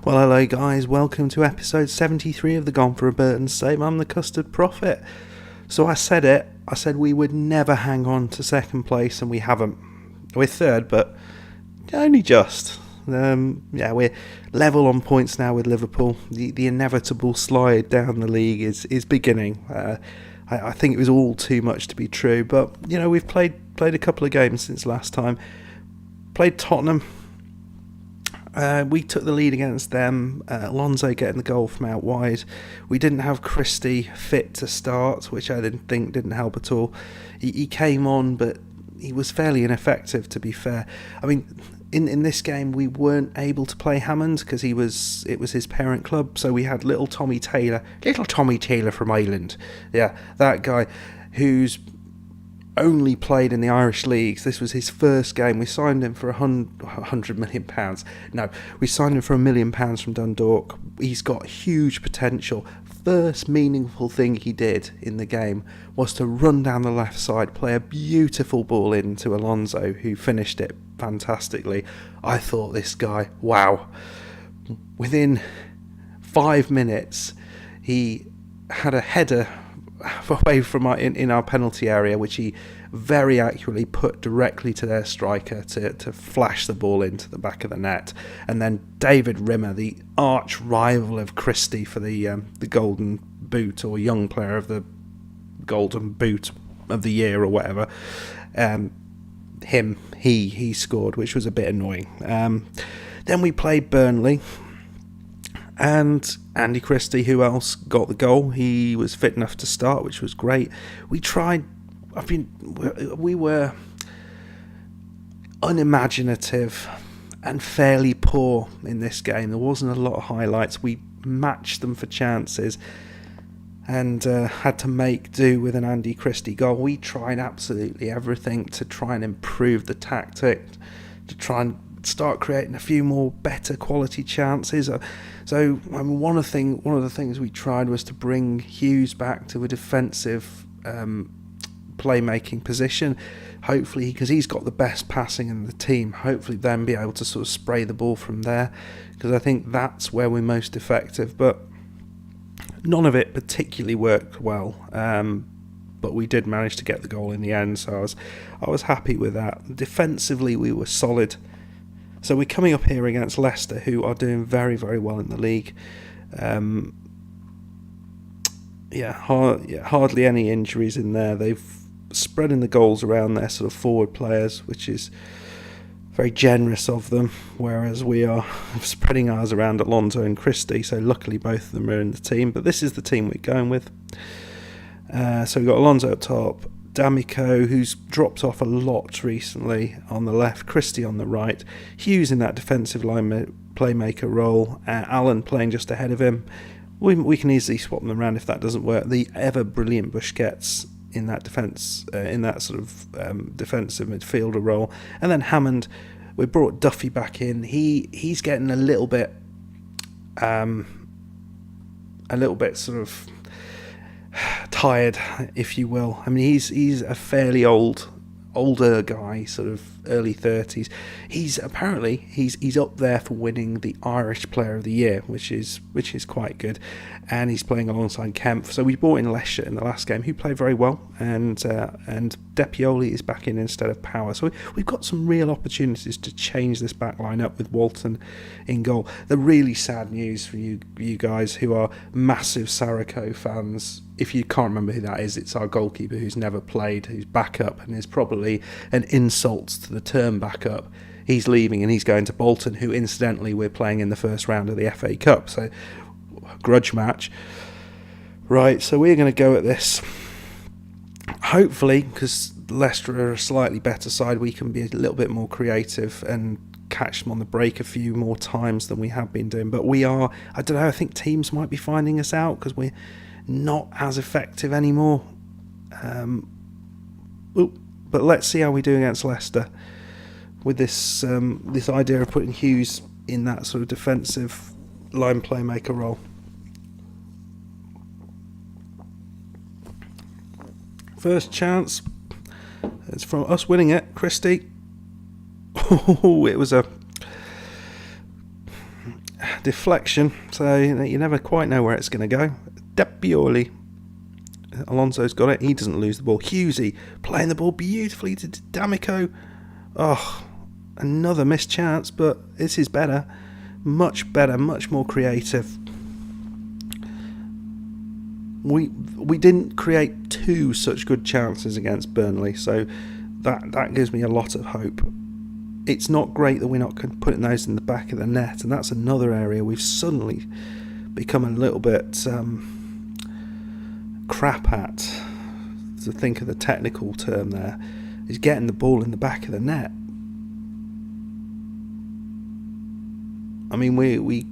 Well, hello guys, welcome to episode 73 of the Gone for a Burton Save. I'm the Custard Prophet. So I said we would never hang on to second place, and we haven't. We're third, but only just. We're level on points now with Liverpool. The inevitable slide down the league is beginning. I think it was all too much to be true, but we've played a couple of games since last time. Played Tottenham. We took the lead against them. Alonso getting the goal from out wide. We didn't have Christie fit to start, which I didn't help at all. He came on, but he was fairly ineffective, to be fair. I mean, in this game we weren't able to play Hammond because it was his parent club, so we had little Tommy Taylor from Ireland. Yeah, that guy who's only played in the Irish leagues. This was his first game. We signed him for £100 million. No, we signed him for £1 million from Dundalk. He's got huge potential. First meaningful thing he did in the game was to run down the left side, play a beautiful ball into Alonso, who finished it fantastically. I thought, this guy, wow. Within 5 minutes, he had a header away from in our penalty area, which he very accurately put directly to their striker to flash the ball into the back of the net. And then David Rimmer, the arch rival of Christie for the Golden Boot, or young player of the Golden Boot of the year or whatever, he scored, which was a bit annoying. Then we played Burnley. And Andy Christie, who else got the goal? He was fit enough to start, which was great. We were unimaginative and fairly poor in this game. There wasn't a lot of highlights. We matched them for chances and had to make do with an Andy Christie goal. We tried absolutely everything to try and improve the tactic, to try and start creating a few more better quality chances. So one of the things we tried was to bring Hughes back to a defensive playmaking position, hopefully, because he's got the best passing in the team. Hopefully then be able to sort of spray the ball from there, because I think that's where we're most effective. But none of it particularly worked well. But we did manage to get the goal in the end, so I was happy with that. Defensively, we were solid. So we're coming up here against Leicester, who are doing very, very well in the league. Hardly any injuries in there. They've spreading the goals around their sort of forward players, which is very generous of them, whereas we are spreading ours around Alonso and Christie, so luckily both of them are in the team. But this is the team we're going with. So we've got Alonso up top, D'Amico, who's dropped off a lot recently, on the left, Christie on the right, Hughes in that defensive line playmaker role, Allen playing just ahead of him. We can easily swap them around if that doesn't work. The ever brilliant Busquets in that defensive midfielder role, and then Hammond. We brought Duffy back in. He's getting a little bit sort of tired, if you will. I mean, he's a fairly older guy, sort of early 30s. He's up there for winning the Irish Player of the Year, which is quite good, and he's playing alongside Kempf. So we brought in Leicester in the last game, who played very well, and Depioli is back in instead of Power. So we've got some real opportunities to change this back line up with Walton in goal. The really sad news for you guys who are massive Sarako fans, if you can't remember who that is, it's our goalkeeper who's never played, who's backup, and is probably an insult to the term backup. He's leaving and he's going to Bolton, who incidentally we're playing in the first round of the FA Cup, so grudge match. Right, so we're going to go at this. Hopefully, because Leicester are a slightly better side, we can be a little bit more creative and catch them on the break a few more times than we have been doing. But we are, I don't know, I think teams might be finding us out because we're not as effective anymore. But let's see how we do against Leicester with this idea of putting Hughes in that sort of defensive line playmaker role. First chance, it's from us winning it. Christie. Oh, it was a deflection, so you never quite know where it's going to go. Depioli. Alonso's got it. He doesn't lose the ball. Hughesy playing the ball beautifully to D'Amico. Oh, another missed chance, but this is better. Much better, much more creative. We didn't create two such good chances against Burnley, so that gives me a lot of hope. It's not great that we're not putting those in the back of the net, and that's another area we've suddenly become a little bit crap at. To think of the technical term there, is getting the ball in the back of the net. I mean, we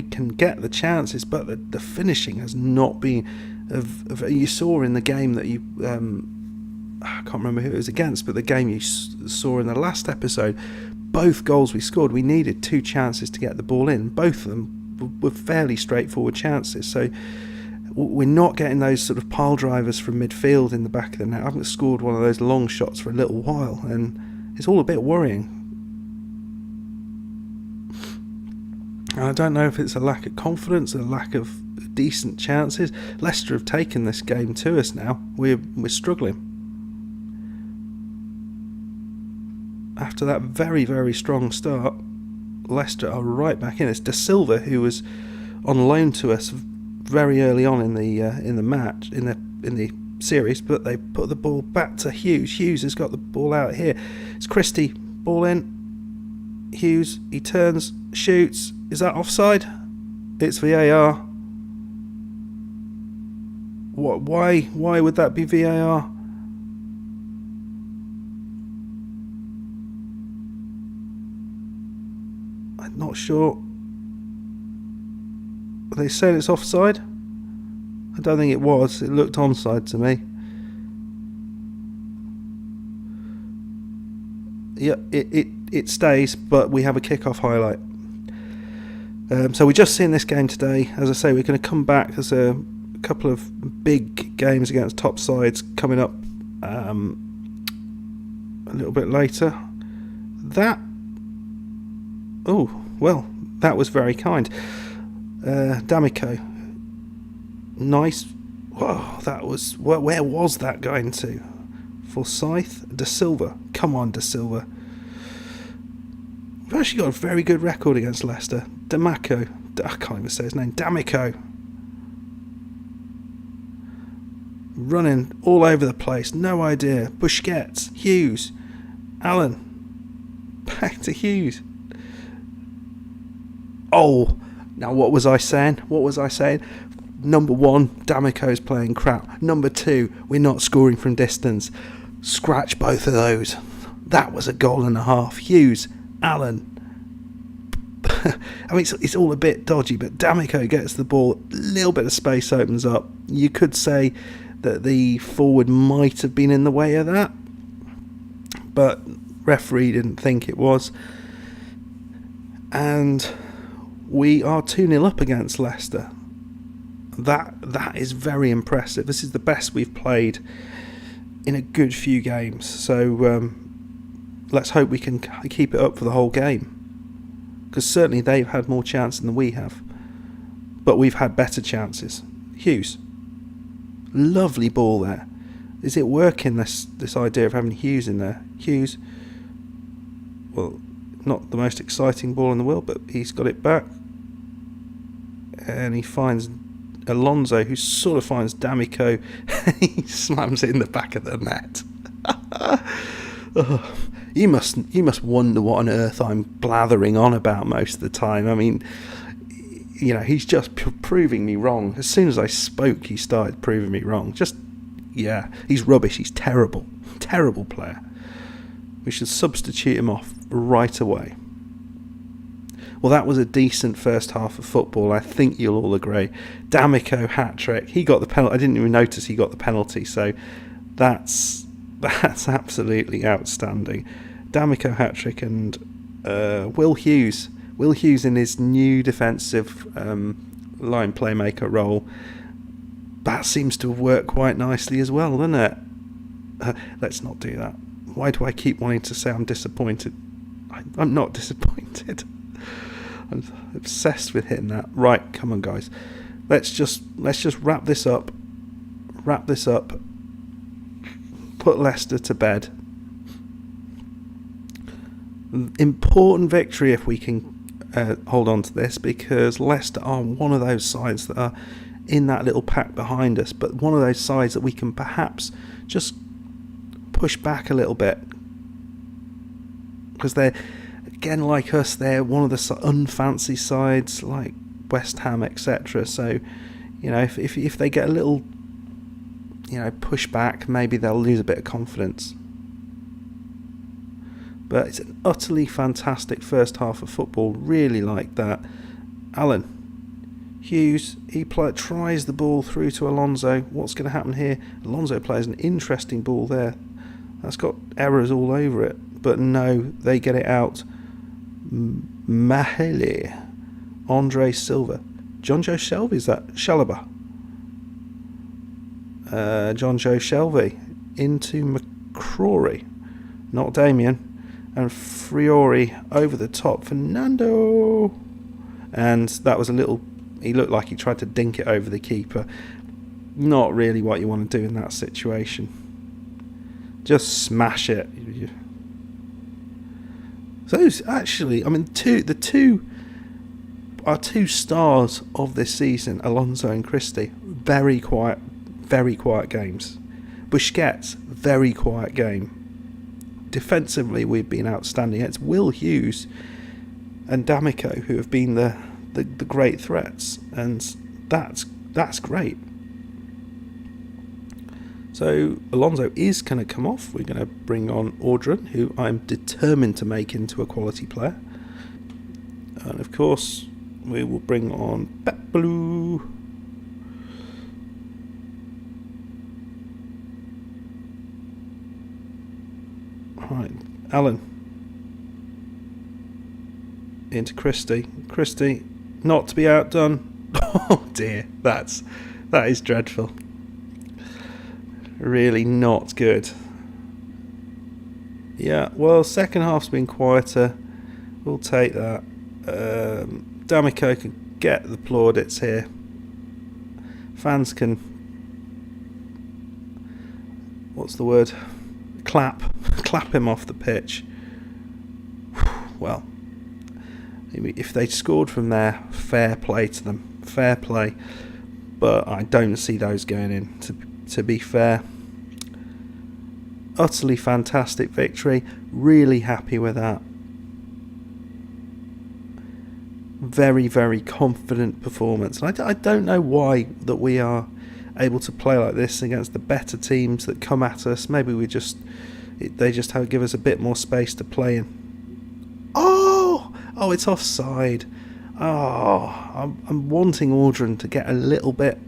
can get the chances, but the finishing has not been. You saw in the game that you. I can't remember who it was against, but the game you saw in the last episode, both goals we scored, we needed two chances to get the ball in. Both of them were fairly straightforward chances. So we're not getting those sort of pile drivers from midfield in the back of the net. I haven't scored one of those long shots for a little while, and it's all a bit worrying. And I don't know if it's a lack of confidence, a lack of decent chances. Leicester have taken this game to us now. We're struggling. After that very, very strong start, Leicester are right back in. It's Da Silva who was on loan to us very early on in the match, in the series, but they put the ball back to Hughes. Hughes has got the ball out here. It's Christie, ball in. Hughes, he turns, shoots. Is that offside? It's VAR. What? Why would that be VAR? I'm not sure. Are they saying it's offside? I don't think it was. It looked onside to me. Yeah, it stays, but we have a kick-off highlight. So we're just seeing this game today. As I say, we're going to come back. There's a couple of big games against top sides coming up a little bit later. That was very kind. D'Amico. Nice. Whoa, that was... Where was that going to? Forsyth? Da Silva. Come on, Da Silva. We've actually got a very good record against Leicester. D'Amico. I can't even say his name. D'Amico. Running all over the place. No idea. Busquets. Hughes. Allen. Back to Hughes. Oh, now what was I saying? Number one, D'Amico's playing crap. Number two, we're not scoring from distance. Scratch both of those. That was a goal and a half. Hughes, Allen. I mean, it's all a bit dodgy, but D'Amico gets the ball, a little bit of space opens up. You could say that the forward might have been in the way of that, but referee didn't think it was. And we are 2-0 up against Leicester. That is very impressive. This is the best we've played in a good few games. So let's hope we can keep it up for the whole game. Because certainly they've had more chance than we have. But we've had better chances. Hughes. Lovely ball there. Is it working, this idea of having Hughes in there? Hughes. Well, not the most exciting ball in the world, but he's got it back. And he finds Alonso, who sort of finds D'Amico. He slams it in the back of the net. Oh, you must wonder what on earth I'm blathering on about most of the time. I mean, he's just proving me wrong. As soon as I spoke, he started proving me wrong. He's rubbish. He's terrible. Terrible player. We should substitute him off right away. Well, that was a decent first half of football. I think you'll all agree. D'Amico hat-trick. He got the penalty. I didn't even notice he got the penalty. So that's absolutely outstanding. D'Amico hat-trick and Will Hughes. Will Hughes in his new defensive line playmaker role. That seems to have worked quite nicely as well, doesn't it? Let's not do that. Why do I keep wanting to say I'm disappointed? I'm not disappointed. I'm obsessed with hitting that. Right, come on, guys. Let's just wrap this up. Put Leicester to bed. Important victory if we can hold on to this, because Leicester are one of those sides that are in that little pack behind us, but one of those sides that we can perhaps just push back a little bit, because they're, again, like us, they're one of the unfancy sides like West Ham, etc. So, if they get a little, push back, maybe they'll lose a bit of confidence. But it's an utterly fantastic first half of football. Really like that. Alan Hughes, he tries the ball through to Alonso. What's going to happen here? Alonso plays an interesting ball there. That's got errors all over it. But no, they get it out. Mahele. Andre Silva. John Joe Shelby, is that? Chalobah. John Joe Shelby into McCrory. Not Damien. And Friori over the top. Fernando. And that was he looked like he tried to dink it over the keeper. Not really what you want to do in that situation. Just smash it. So actually, our two stars of this season, Alonso and Christie, very quiet games. Busquets, very quiet game. Defensively, we've been outstanding. It's Will Hughes and D'Amico who have been the great threats, and that's great. So Alonso is going to come off. We're going to bring on Audrin, who I'm determined to make into a quality player, and of course we will bring on Pep Blue. Right, Alan into Christie, not to be outdone. Oh dear, that is dreadful. Really not good. Yeah, well, second half's been quieter. We'll take that. D'Amico can get the plaudits here. Fans can, what's the word? Clap him off the pitch. Well, if they scored from there, fair play to them, fair play. But I don't see those going in, to be fair. Utterly fantastic victory. Really happy with that. Very, very confident performance. I don't know why that we are able to play like this against the better teams that come at us. Maybe they just have to give us a bit more space to play in. Oh, it's offside. I'm wanting Audrin to get a little bit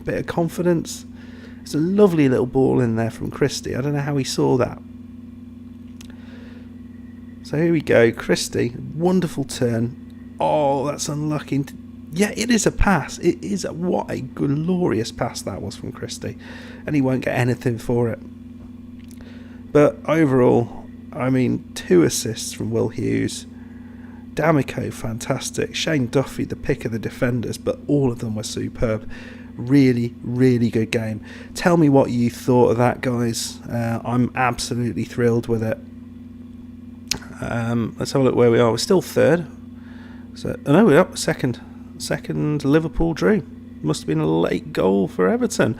of confidence. It's a lovely little ball in there from Christie. I don't know how he saw that. So here we go, Christie, wonderful turn. Oh, that's unlucky. Yeah, it is a pass. It is what a glorious pass that was from Christie, and he won't get anything for it. But overall, 2 assists from Will Hughes. D'Amico, fantastic. Shane Duffy, the pick of the defenders, but all of them were superb. Really, really good game. Tell me what you thought of that, guys. I'm absolutely thrilled with it. Let's have a look where we are. We're still third. We're up second. Second, Liverpool drew. Must have been a late goal for Everton.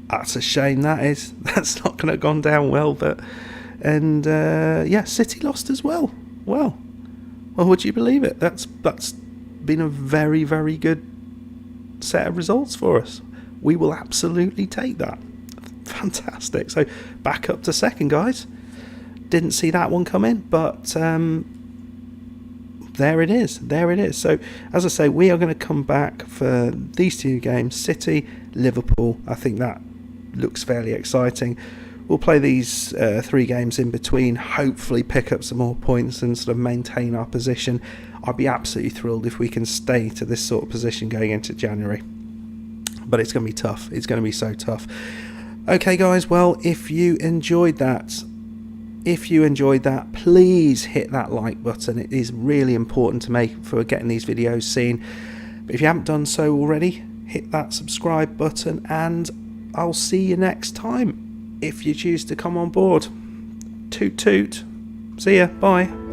That's a shame, that is. That's not going to have gone down well. City lost as well. Well, would you believe it? That's been a very, very good set of results for us. We will absolutely take that. Fantastic. So back up to second, guys. Didn't see that one come in, but there it is. So as I say, we are going to come back for these 2 games, City, Liverpool. I think that looks fairly exciting. We'll play these 3 games in between, hopefully pick up some more points and sort of maintain our position. I'd be absolutely thrilled if we can stay to this sort of position going into January. But it's going to be tough. It's going to be so tough. Okay, guys, well, if you enjoyed that, If you enjoyed that, please hit that like button. It is really important to me for getting these videos seen. But if you haven't done so already, hit that subscribe button, and I'll see you next time if you choose to come on board. Toot toot. See ya. Bye.